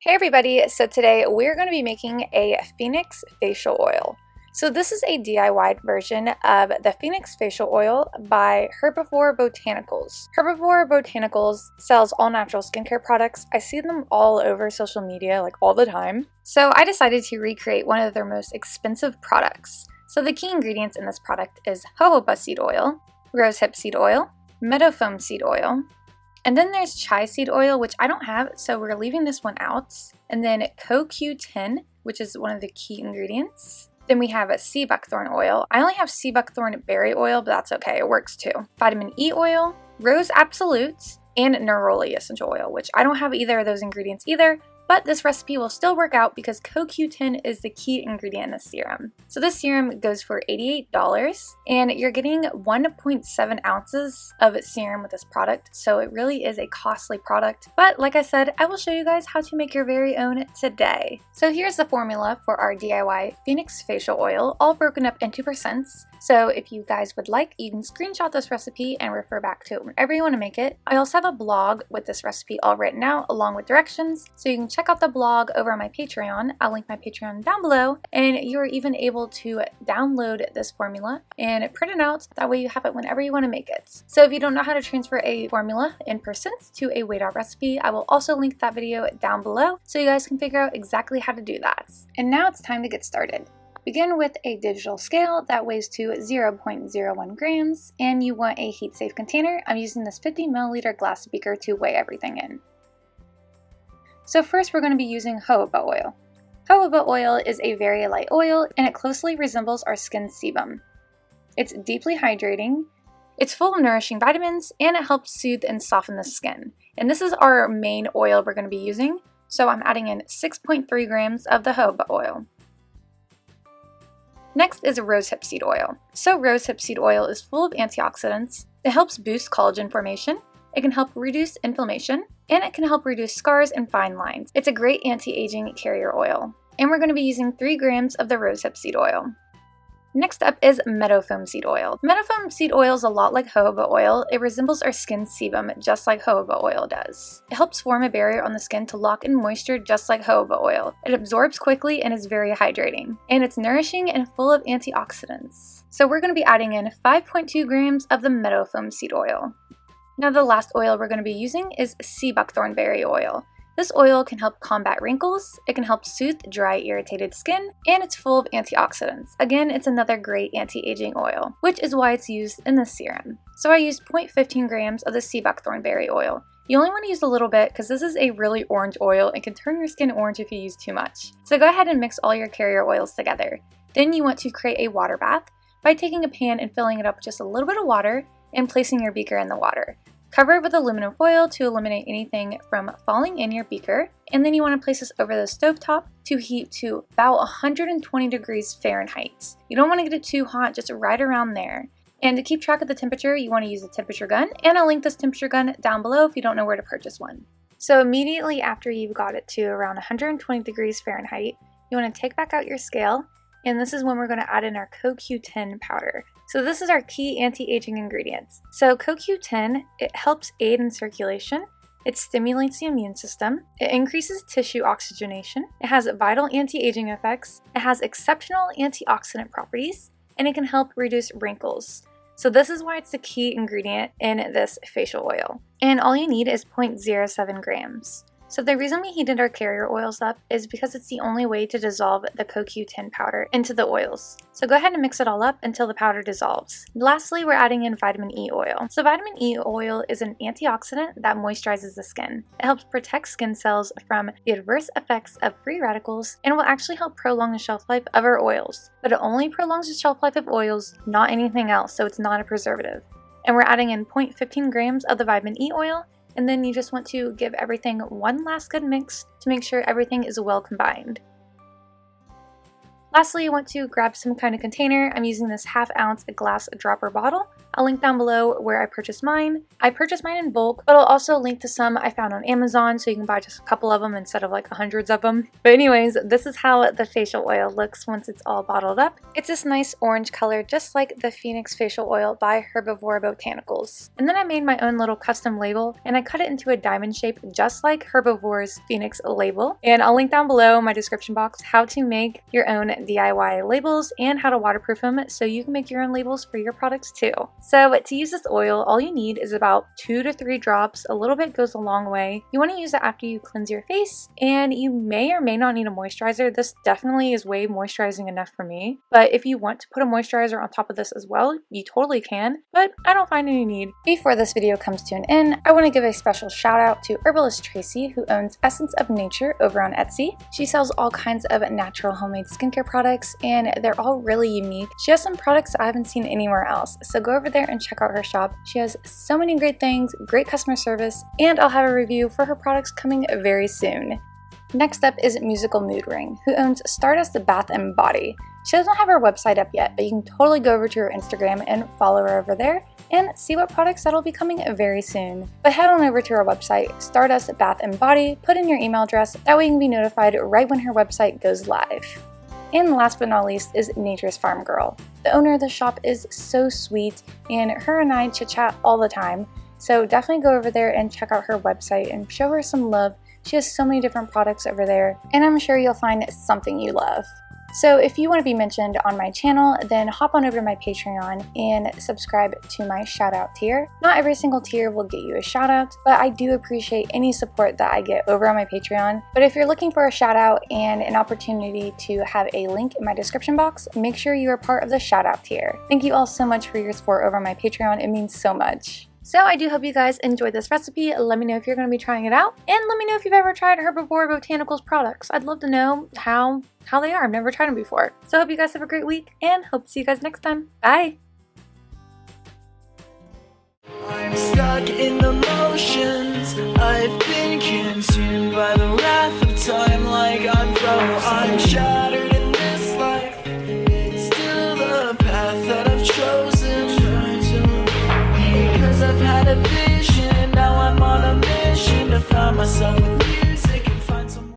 Hey everybody, so today we're going to be making a Phoenix facial oil. So this is a DIY version of the Phoenix facial oil by Herbivore Botanicals. Herbivore Botanicals sells all natural skincare products. I see them all over social media like all the time. So I decided to recreate one of their most expensive products. So the key ingredients in this product is jojoba seed oil, rosehip seed oil, meadow foam seed oil, and then there's chai seed oil, which I don't have, so we're leaving this one out. And then CoQ10, which is one of the key ingredients. Then we have a sea buckthorn oil. I only have sea buckthorn berry oil, but that's okay, it works too. Vitamin E oil, rose absolute, and neroli essential oil, which I don't have either of those ingredients either. But this recipe will still work out because CoQ10 is the key ingredient in the serum. So this serum goes for $88 and you're getting 1.7 ounces of serum with this product. So it really is a costly product. But like I said, I will show you guys how to make your very own today. So here's the formula for our DIY Phoenix facial oil, all broken up into percents. So if you guys would like, you can screenshot this recipe and refer back to it whenever you want to make it. I also have a blog with this recipe all written out along with directions, so you can check out the blog over on my Patreon. I'll link my Patreon down below, and you're even able to download this formula and print it out. That way you have it whenever you want to make it. So if you don't know how to transfer a formula in percents to a weighed out recipe, I will also link that video down below so you guys can figure out exactly how to do that. And now it's time to get started. Begin with a digital scale that weighs to 0.01 grams, and you want a heat-safe container. I'm using this 50 milliliter glass beaker to weigh everything in. So first we're going to be using jojoba oil. Jojoba oil is a very light oil and it closely resembles our skin sebum. It's deeply hydrating, it's full of nourishing vitamins, and it helps soothe and soften the skin. And this is our main oil we're going to be using, so I'm adding in 6.3 grams of the jojoba oil. Next is rosehip seed oil. So rosehip seed oil is full of antioxidants. It helps boost collagen formation, it can help reduce inflammation, and it can help reduce scars and fine lines. It's a great anti-aging carrier oil. And we're going to be using 3 grams of the rosehip seed oil. Next up is meadow foam seed oil. Meadow foam seed oil is a lot like jojoba oil. It resembles our skin sebum just like jojoba oil does. It helps form a barrier on the skin to lock in moisture just like jojoba oil. It absorbs quickly and is very hydrating. And it's nourishing and full of antioxidants. So we're going to be adding in 5.2 grams of the meadow foam seed oil. Now the last oil we're going to be using is sea buckthorn berry oil. This oil can help combat wrinkles, it can help soothe dry, irritated skin, and it's full of antioxidants. Again, it's another great anti-aging oil, which is why it's used in this serum. So I used 0.15 grams of the sea buckthorn berry oil. You only want to use a little bit because this is a really orange oil and can turn your skin orange if you use too much. So go ahead and mix all your carrier oils together. Then you want to create a water bath by taking a pan and filling it up with just a little bit of water and placing your beaker in the water. Cover it with aluminum foil to eliminate anything from falling in your beaker, and then you want to place this over the stovetop to heat to about 120 degrees Fahrenheit. You don't want to get it too hot, just right around there. And to keep track of the temperature, you want to use a temperature gun, and I'll link this temperature gun down below if you don't know where to purchase one. So immediately after you've got it to around 120 degrees Fahrenheit, you want to take back out your scale, and this is when we're going to add in our CoQ10 powder. So this is our key anti-aging ingredients. So CoQ10, it helps aid in circulation, it stimulates the immune system, it increases tissue oxygenation, it has vital anti-aging effects, it has exceptional antioxidant properties, and it can help reduce wrinkles. So this is why it's the key ingredient in this facial oil. And all you need is 0.07 grams. So the reason we heated our carrier oils up is because it's the only way to dissolve the CoQ10 powder into the oils. So go ahead and mix it all up until the powder dissolves. Lastly, we're adding in vitamin E oil. So vitamin E oil is an antioxidant that moisturizes the skin. It helps protect skin cells from the adverse effects of free radicals and will actually help prolong the shelf life of our oils. But it only prolongs the shelf life of oils, not anything else, so it's not a preservative. And we're adding in 0.15 grams of the vitamin E oil, and then you just want to give everything one last good mix to make sure everything is well combined. Lastly, you want to grab some kind of container. I'm using this 1/2 ounce glass dropper bottle. I'll link down below where I purchased mine. I purchased mine in bulk, but I'll also link to some I found on Amazon so you can buy just a couple of them instead of like hundreds of them. But anyways, this is how the facial oil looks once it's all bottled up. It's this nice orange color, just like the Phoenix facial oil by Herbivore Botanicals. And then I made my own little custom label and I cut it into a diamond shape just like Herbivore's Phoenix label. And I'll link down below in my description box how to make your own DIY labels and how to waterproof them so you can make your own labels for your products too. So to use this oil, all you need is about 2 to 3 drops. A little bit goes a long way. You want to use it after you cleanse your face, and you may or may not need a moisturizer. This definitely is way moisturizing enough for me. But if you want to put a moisturizer on top of this as well, you totally can, but I don't find any need. Before this video comes to an end, I want to give a special shout out to herbalist Tracy, who owns Essence of Nature over on Etsy. She sells all kinds of natural homemade skincare products, and they're all really unique. She has some products I haven't seen anywhere else, so go over there and check out her shop. She has so many great things, great customer service, and I'll have a review for her products coming very soon. Next up is Musical Mood Ring, who owns Stardust Bath & Body. She doesn't have her website up yet, but you can totally go over to her Instagram and follow her over there and see what products that'll be coming very soon. But head on over to her website, Stardust Bath & Body, put in your email address, that way you can be notified right when her website goes live. And last but not least is Nature's Farm Girl. The owner of the shop is so sweet, and her and I chit chat all the time, so definitely go over there and check out her website and show her some love. She has so many different products over there, and I'm sure you'll find something you love. So if you want to be mentioned on my channel, then hop on over to my Patreon and subscribe to my shout out tier. Not every single tier will get you a shout out, but I do appreciate any support that I get over on my Patreon. But if you're looking for a shout out and an opportunity to have a link in my description box, make sure you are part of the shout out tier. Thank you all so much for your support over on my Patreon. It means so much. So I do hope you guys enjoyed this recipe. Let me know if you're going to be trying it out, and let me know if you've ever tried Herbivore Botanicals products. I'd love to know how they are. I've never tried them before. So I hope you guys have a great week, and hope to see you guys next time. Bye! I'm stuck in the motions. I've been consumed by the wrath of time.